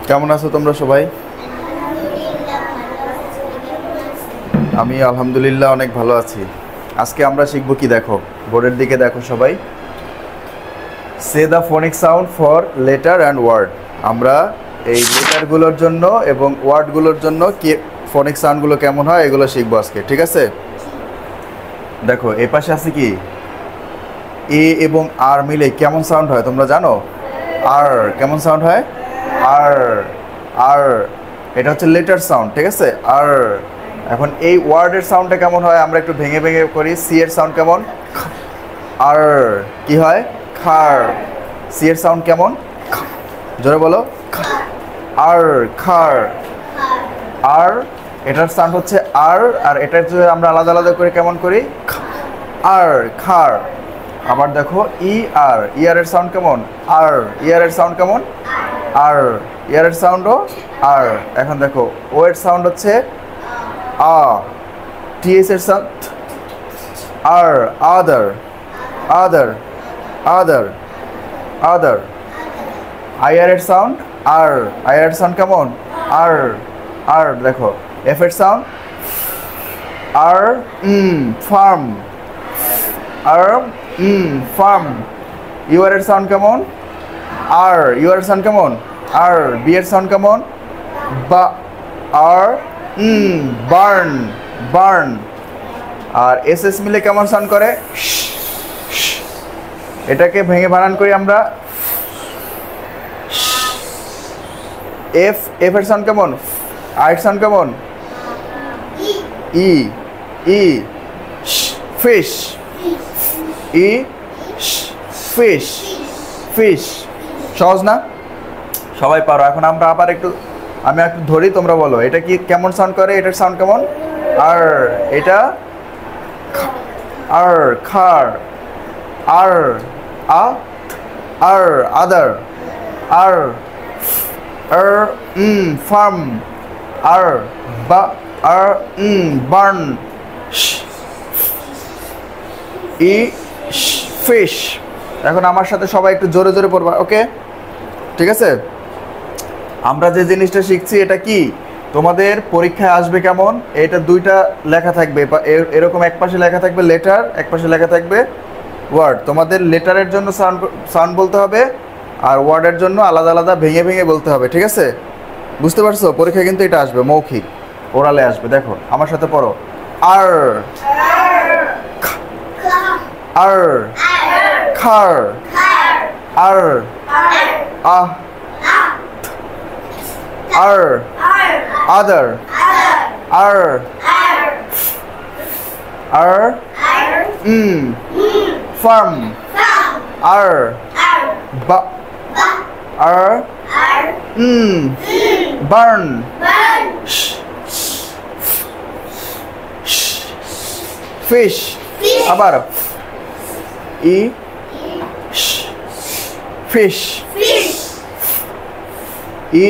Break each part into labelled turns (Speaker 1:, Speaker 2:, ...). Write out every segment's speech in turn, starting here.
Speaker 1: কেমন আছো তোমরা সবাই? আমি আলহামদুলিল্লাহ অনেক ভালো আছি। আজকে আমরা শিখব কি, দেখো বোর্ডের দিকে দেখো সবাই। Say the phonic sound for letter and word. আমরা এই লেটারগুলোর জন্য এবং ওয়ার্ডগুলোর জন্য কি ফোনিক সাউন্ডগুলো কেমন হয় এগুলো শিখবো আজকে, ঠিক আছে? দেখো এই পাশে আছে কি, এ এবং আর মিলে কেমন সাউন্ড হয় তোমরা জানো? আর কেমন সাউন্ড হয়? আর আর এটা হচ্ছে লেটার সাউন্ড, ঠিক আছে? আর এখন এই ওয়ার্ডের সাউন্ডটা কেমন হয় আমরা একটু ভেঙে ভেঙে করি। সি এর সাউন্ড কেমন? আর কি হয়? খার। সি এর সাউন্ড কেমন? জোরে বলো। আর খার। আর এটার সাউন্ড হচ্ছে আর, আর এটা যদি আমরা আলাদা আলাদা করে কেমন করি? আর খার। আবার দেখো ই আর, ইয়ারের সাউন্ড কেমন? আর ইয়ারের সাউন্ড কেমন? আর ইয়ারের সাউন্ডও আর। এখন দেখো ও এর সাউন্ড হচ্ছে আ, টিএস এর সাউন্ড আর, আদার আদার আদার আদার। আইআর এর সাউন্ড আর, আইআর এর সাউন্ড কেমন? আর আর। দেখো এফ এর সাউন্ড আর, ফার্ম আর, ফার্ম। ইউআর এর সাউন্ড কেমন? আর ইউআর এর সাউন্ড কেমন? আর। বি এর সাউন্ড কেমন? বা আর, বার্ন বার্ন। আর এস এস মিলে কেমন সাউন্ড করে? এটাকে ভেঙে বানান করি আমরা এফ। এফ এর সাউন্ড কেমন? আর এর সাউন্ড কেমন? ই ই ফিশ। ই ফিশ ফিশ। সহজ না? সবাই পারো। এখন আমরা আবার আমি একটু ধরি, তোমরা বলো এটা কি কেমন সাউন্ড করে, এটার সাউন্ড কেমন? আর এটা আর খার। আর আ আর আদার। আর আর ফার্ম। আর বা আর বার্ন। ই ফিশ। এখন আমার সাথে সবাই একটু জোরে জোরে পড়বা, ওকে? ঠিক আছে? আমরা যে জিনিসটা শিখছি এটা কি তোমাদের পরীক্ষায় আসবে কেমন? এটা দুইটা লেখা থাকবে, এরকম এক পাশে লেখা থাকবে লেটার, এক পাশে লেখা থাকবে ওয়ার্ড। তোমাদের লেটারের জন্য সাউন্ড বলতে হবে, আর ওয়ার্ডের জন্য আলাদা আলাদা ভেঙে ভেঙে বলতে হবে, ঠিক আছে? বুঝতে পারছো? পরীক্ষায় কিন্তু এটা আসবে, মৌখিক ওরালে আসবে। দেখো আমার সাথে পড়ো। আর আর খার। আর আহ আর আদার। আর আর ফার্ম। আর বা আর বার্ন। ফিশ। আবার ই ফিশ। ই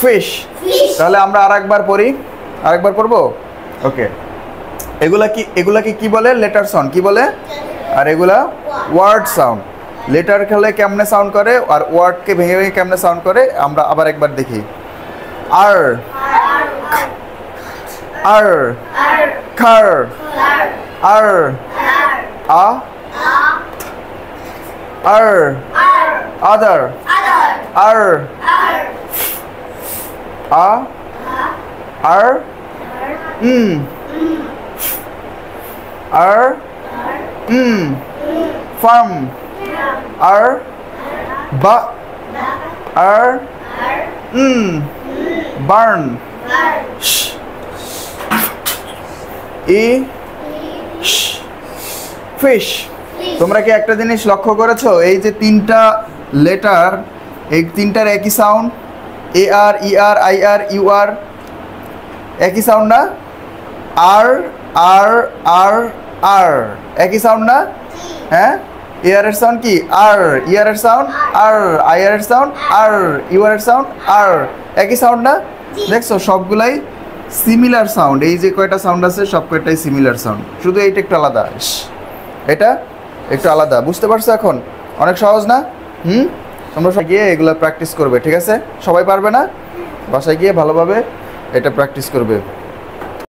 Speaker 1: ফিশ। তাহলে আমরা আরেকবার পড়ি, আরেকবার পড়বো, ওকে? এগুলাকে কি বলে? Letter sound. কি বলে? আর এগুলা ওয়ার্ড সাউন্ড। লেটার খেলে কেমনে সাউন্ড করে আর ওয়ার্ডকে ভেঙে ভেঙে কেমনে সাউন্ড করে আমরা আবার একবার দেখি। আর আর খার। আর আ আর আদার। আর আ আর আর ফার্ম। আর বা আর বার্ন। ই ফিশ। তোমরা কি একটা জিনিস লক্ষ্য করেছো? এই যে তিনটা লেটার, এই তিনটার একই sound. A R, E R, I R, U R, একই সাউন্ড না? আর আর আর আর একই সাউন্ড না? হ্যাঁ, এ আর এর সাউন্ড কি? আর। ই আর এর সাউন্ড আর, আই আর এর সাউন্ড আর, ইউ আর এর সাউন্ড আর, একই সাউন্ড না? দেখছো সবগুলাই সিমিলার সাউন্ড। এই যে কয়টা সাউন্ড আছে সব কয়টাই সিমিলার সাউন্ড, শুধু এইটা একটু আলাদা, এটা একটু আলাদা। বুঝতে পারছো এখন? অনেক সহজ না? তোমরা সবাই গিয়ে এগুলো প্র্যাকটিস করবে, ঠিক আছে? সবাই পারবে না, বাসায় গিয়ে ভালোভাবে এটা প্র্যাকটিস করবে।